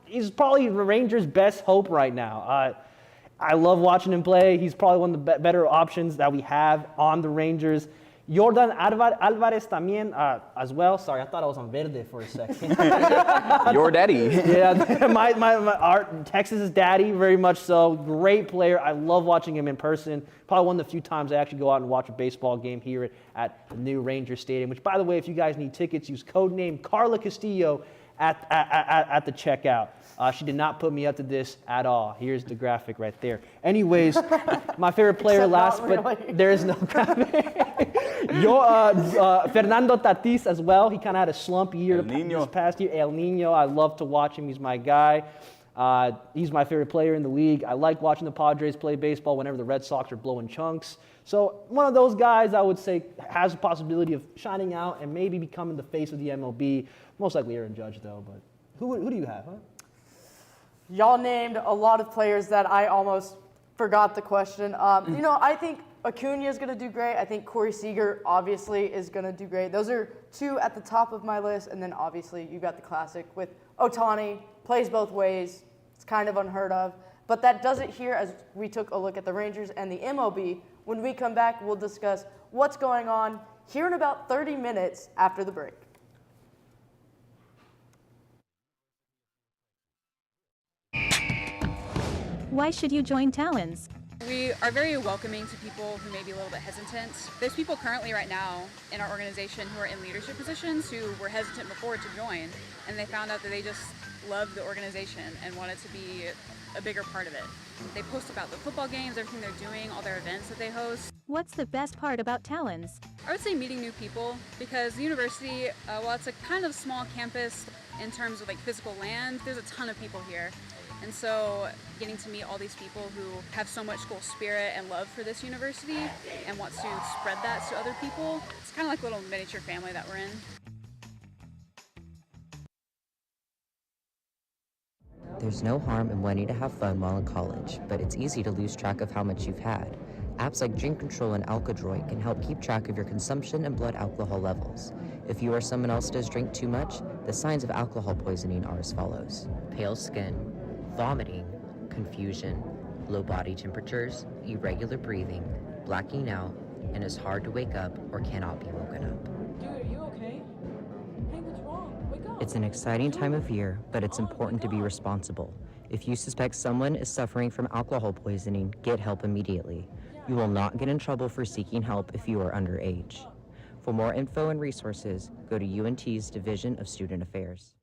he's probably the Rangers' best hope right now. I love watching him play. He's probably one of the better options that we have on the Rangers. Jordan Alvarez también as well. Sorry, I thought I was on Verde for a second. Your daddy. Yeah, our Texas' daddy, very much so. Great player. I love watching him in person. Probably one of the few times I actually go out and watch a baseball game here at the new Ranger Stadium, which, by the way, if you guys need tickets, use code name Carla Castillo at the checkout. She did not put me up to this at all. Here's the graphic right there. Anyways, my favorite player but there is no graphic. Fernando Tatis as well. He kind of had a slump year this past year. El Nino, I love to watch him. He's my guy. He's my favorite player in the league. I like watching the Padres play baseball whenever the Red Sox are blowing chunks. So one of those guys I would say has a possibility of shining out and maybe becoming the face of the MLB. Most likely Aaron Judge, though. But who do you have, huh? Y'all named a lot of players that I almost forgot the question. I think Acuna is going to do great. I think Corey Seager obviously is going to do great. Those are two at the top of my list. And then obviously you got the classic with Ohtani, plays both ways. It's kind of unheard of. But that does it here as we took a look at the Rangers and the MLB. When we come back, we'll discuss what's going on here in about 30 minutes after the break. Why should you join Talons? We are very welcoming to people who may be a little bit hesitant. There's people currently right now in our organization who are in leadership positions who were hesitant before to join, and they found out that they just loved the organization and wanted to be a bigger part of it. They post about the football games, everything they're doing, all their events that they host. What's the best part about Talons? I would say meeting new people, because the university, while it's a kind of small campus in terms of like physical land, there's a ton of people here. And so getting to meet all these people who have so much school spirit and love for this university and want to spread that to other people, it's kind of like a little miniature family that we're in. There's no harm in wanting to have fun while in college, but it's easy to lose track of how much you've had. Apps like Drink Control and Alkadroid can help keep track of your consumption and blood alcohol levels. If you or someone else does drink too much, the signs of alcohol poisoning are as follows: pale skin, vomiting, confusion, low body temperatures, irregular breathing, blacking out, and is hard to wake up or cannot be woken up. Dude, are you okay? Hey, what's wrong? Wake up. It's an exciting time of year, but it's important to be responsible. If you suspect someone is suffering from alcohol poisoning, get help immediately. You will not get in trouble for seeking help if you are underage. For more info and resources, go to UNT's Division of Student Affairs.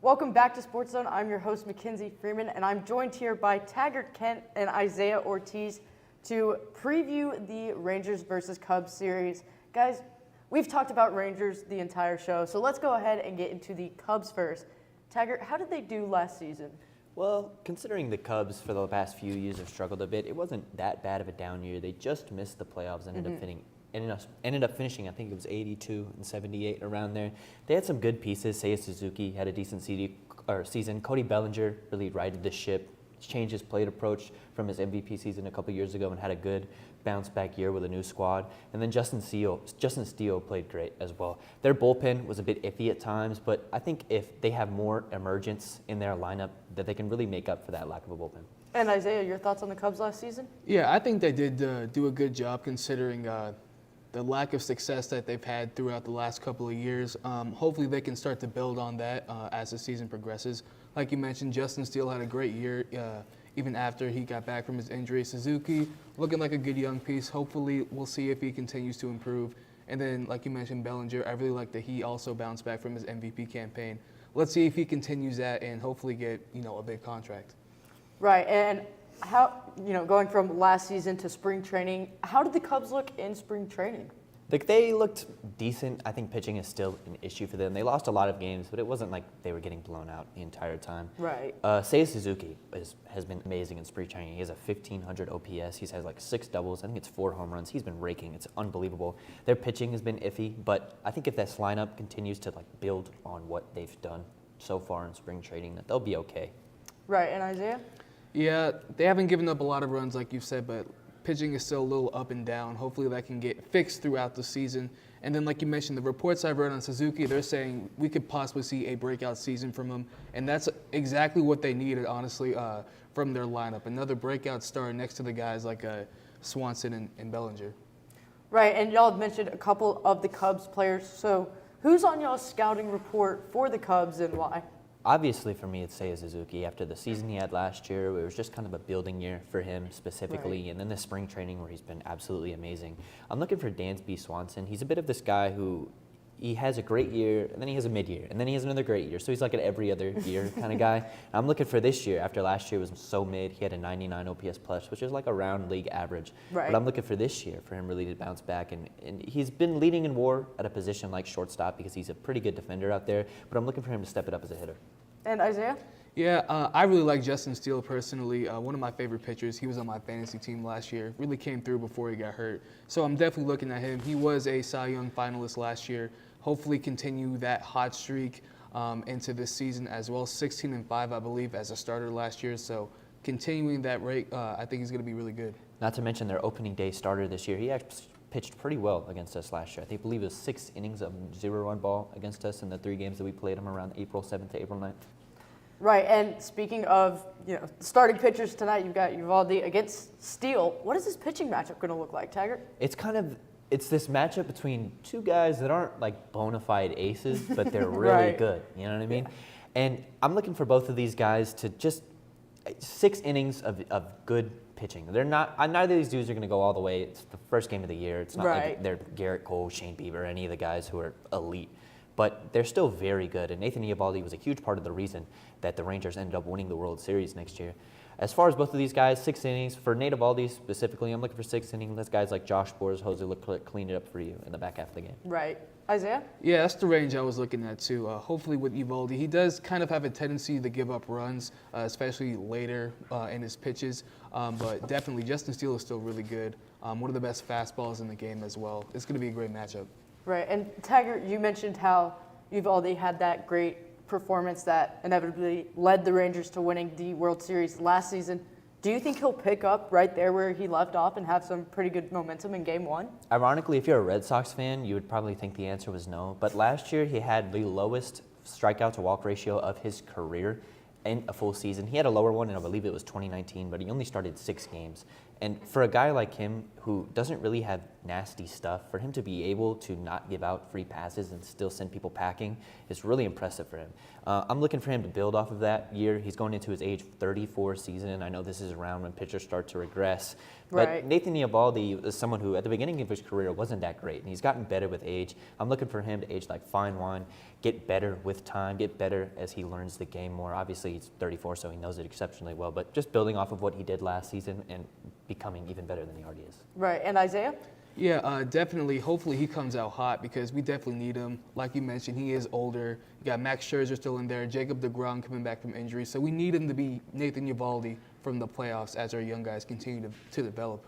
Welcome back to Sportszone. I'm your host, Mackenzie Freeman, and I'm joined here by Taggart Kent and Isaiah Ortiz to preview the Rangers versus Cubs series. Guys, we've talked about Rangers the entire show, so let's go ahead and get into the Cubs first. Taggart, how did they do last season? Well, considering the Cubs for the past few years have struggled a bit, it wasn't that bad of a down year. They just missed the playoffs, ended up finishing, I think it was 82 and 78 around there. They had some good pieces. Seiya Suzuki had a decent season. Cody Bellinger really righted the ship, changed his plate approach from his MVP season a couple years ago and had a good bounce back year with a new squad. And then Justin Steele played great as well. Their bullpen was a bit iffy at times, but I think if they have more emergence in their lineup, that they can really make up for that lack of a bullpen. And Isaiah, your thoughts on the Cubs last season? Yeah, I think they did do a good job considering the lack of success that they've had throughout the last couple of years. Hopefully they can start to build on that as the season progresses. Like you mentioned, Justin Steele had a great year even after he got back from his injury. Suzuki looking like a good young piece. Hopefully we'll see if he continues to improve. And then, like you mentioned, Bellinger, I really like that he also bounced back from his MVP campaign. Let's see if he continues that and hopefully get, a big contract. Right, and how, going from last season to spring training, how did the Cubs look in spring training? They looked decent. I think pitching is still an issue for them. They lost a lot of games, but it wasn't like they were getting blown out the entire time. Right. Seiya Suzuki has been amazing in spring training. He has a 1,500 OPS. He's had like 6 doubles. I think it's 4 home runs. He's been raking. It's unbelievable. Their pitching has been iffy, but I think if this lineup continues to build on what they've done so far in spring training, that they'll be okay. Right, and Isaiah? Yeah, they haven't given up a lot of runs like you said, but pitching is still a little up and down. Hopefully that can get fixed throughout the season. And then like you mentioned, the reports I've read on Suzuki, they're saying we could possibly see a breakout season from him. And that's exactly what they needed, honestly, from their lineup. Another breakout star next to the guys like Swanson and Bellinger. Right, and y'all have mentioned a couple of the Cubs players. So who's on y'all's scouting report for the Cubs and why? Obviously, for me, it's Seiya Suzuki. After the season he had last year, it was just kind of a building year for him specifically, Right. and then the spring training where he's been absolutely amazing. I'm looking for Dansby Swanson. He's a bit of this guy who he has a great year, and then he has a mid-year, and then he has another great year. So he's like an every other year kind of guy. And I'm looking for this year. After last year was so mid, he had a 99 OPS plus, which is like around league average. Right. But I'm looking for this year for him really to bounce back. And he's been leading in WAR at a position like shortstop because he's a pretty good defender out there. But I'm looking for him to step it up as a hitter. And Isaiah? Yeah, I really like Justin Steele personally. One of my favorite pitchers. He was on my fantasy team last year. Really came through before he got hurt. So I'm definitely looking at him. He was a Cy Young finalist last year. Hopefully continue that hot streak into this season as well. 16-5, I believe, as a starter last year. So continuing that rate, I think he's going to be really good. Not to mention their opening day starter this year. He actually pitched pretty well against us last year. I believe it was 6 innings of 0-run ball against us in the 3 games that we played him around April 7th to April 9th. Right, and speaking of starting pitchers tonight, you've got Uvalde against Steele. What is this pitching matchup going to look like, Taggart? It's kind of it's this matchup between two guys that aren't like bona fide aces, but they're really Right. good. You know what I mean? And I'm looking for both of these guys to just 6 innings of good pitching. They're not. Neither of these dudes are going to go all the way. It's the first game of the year. It's not Right. like they're Garrett Cole, Shane Bieber, any of the guys who are elite. But they're still very good. And Nathan Eovaldi was a huge part of the reason that the Rangers ended up winning the World Series next year. As far as both of these guys, 6 innings. For Nate Eovaldi specifically, I'm looking for 6 innings. Those guys like Josh Boers, Jose Leclerc cleaned it up for you in the back half of the game. Right. Isaiah? Yeah, that's the range I was looking at too. Hopefully with Eovaldi, he does kind of have a tendency to give up runs, especially later in his pitches. But definitely Justin Steele is still really good. One of the best fastballs in the game as well. It's going to be a great matchup. Right. And Taggart, you mentioned how Eovaldi had that great performance that inevitably led the Rangers to winning the World Series last season. Do you think he'll pick up right there where he left off and have some pretty good momentum in Game 1? Ironically, if you're a Red Sox fan, you would probably think the answer was no. But last year, he had the lowest strikeout to walk ratio of his career in a full season. He had a lower one, and I believe it was 2019, but he only started 6 games. And for a guy like him who doesn't really have nasty stuff, for him to be able to not give out free passes and still send people packing is really impressive for him. I'm looking for him to build off of that year. He's going into his age 34 season, and I know this is around when pitchers start to regress. But Right. Nathan Eovaldi is someone who, at the beginning of his career, wasn't that great, and he's gotten better with age. I'm looking for him to age like fine wine, get better with time, get better as he learns the game more. Obviously, he's 34, so he knows it exceptionally well, but just building off of what he did last season and becoming even better than he already is. Right. And Isaiah? Yeah, definitely. Hopefully he comes out hot because we definitely need him. Like you mentioned, he is older. You got Max Scherzer still in there, Jacob deGrom coming back from injury. So we need him to be Nathan Eovaldi from the playoffs as our young guys continue to develop.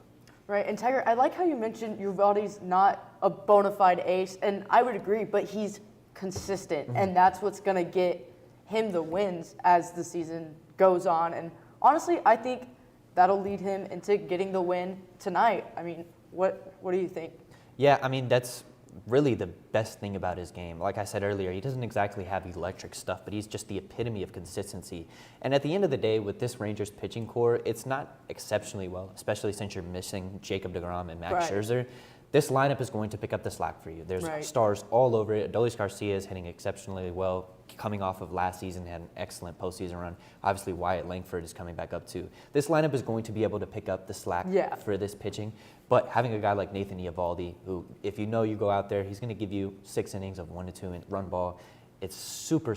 Right. And Taggart, I like how you mentioned Eovaldi's not a bona fide ace, and I would agree, but he's consistent, and that's what's going to get him the wins as the season goes on. And honestly, I think that'll lead him into getting the win tonight. I mean, what do you think? Yeah, I mean, that's really the best thing about his game. Like I said earlier, he doesn't exactly have electric stuff, but he's just the epitome of consistency. And at the end of the day, with this Rangers pitching core, it's not exceptionally well, especially since you're missing Jacob deGrom and Max Right. Scherzer. This lineup is going to pick up the slack for you. There's Right. stars all over it. Adolis Garcia is hitting exceptionally well, coming off of last season, had an excellent postseason run. Obviously, Wyatt Langford is coming back up too. This lineup is going to be able to pick up the slack Yeah. for this pitching. But having a guy like Nathan Eovaldi, who, if you know you go out there, he's going to give you 6 innings of 1 to 2 run ball. It's super,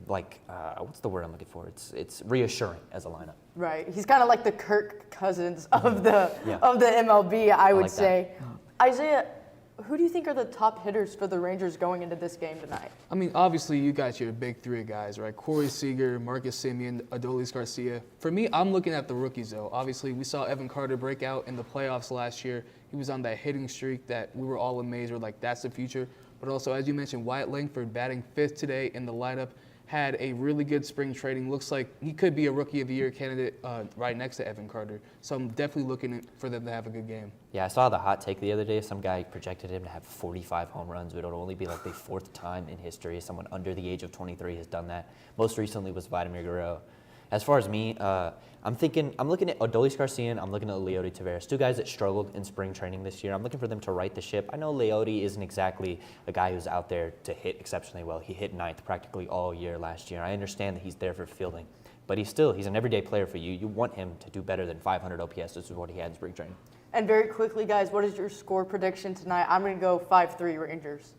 like, what's the word I'm looking for? It's reassuring as a lineup. Right. He's kind of like the Kirk Cousins of the Yeah. of the MLB, I would like that. say. Isaiah, who do you think are the top hitters for the Rangers going into this game tonight? I mean, obviously, you got your big 3 guys, right? Corey Seager, Marcus Semien, Adolis Garcia. For me, I'm looking at the rookies, though. Obviously, we saw Evan Carter break out in the playoffs last year. He was on that hitting streak that we were all amazed. We're like, that's the future. But also, as you mentioned, Wyatt Langford batting 5th today in the lineup. Had a really good spring training. Looks like he could be a Rookie of the Year candidate right next to Evan Carter. So I'm definitely looking for them to have a good game. Yeah, I saw the hot take the other day. Some guy projected him to have 45 home runs, but it'll only be like the 4th time in history someone under the age of 23 has done that. Most recently was Vladimir Guerrero. As far as me, I'm looking at Adolis Garcia and I'm looking at Leody Taveras, 2 guys that struggled in spring training this year. I'm looking for them to right the ship. I know Leody isn't exactly a guy who's out there to hit exceptionally well. He hit 9th practically all year last year. I understand that he's there for fielding, but he's an everyday player for you. You want him to do better than 500 OPS. This is what he had in spring training. And very quickly, guys, what is your score prediction tonight? I'm going to go 5-3 Rangers.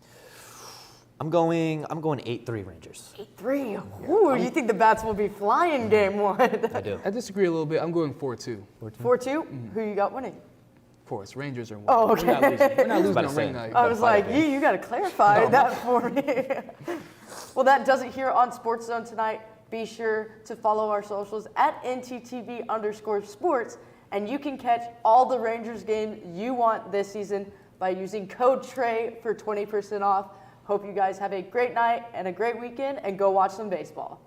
I'm going 8-3 Rangers. 8-3. Ooh, you think the bats will be flying Game 1? I do. I disagree a little bit. I'm going 4-2. 4-2? Who you got winning? Of course, Rangers are winning. Oh, okay. We're not losing on ring night. I was like, you got to clarify that for me. Well, that does it here on Sportszone tonight. Be sure to follow our socials at NTTV_sports, and you can catch all the Rangers games you want this season by using code TREY for 20% off. Hope you guys have a great night and a great weekend, and go watch some baseball.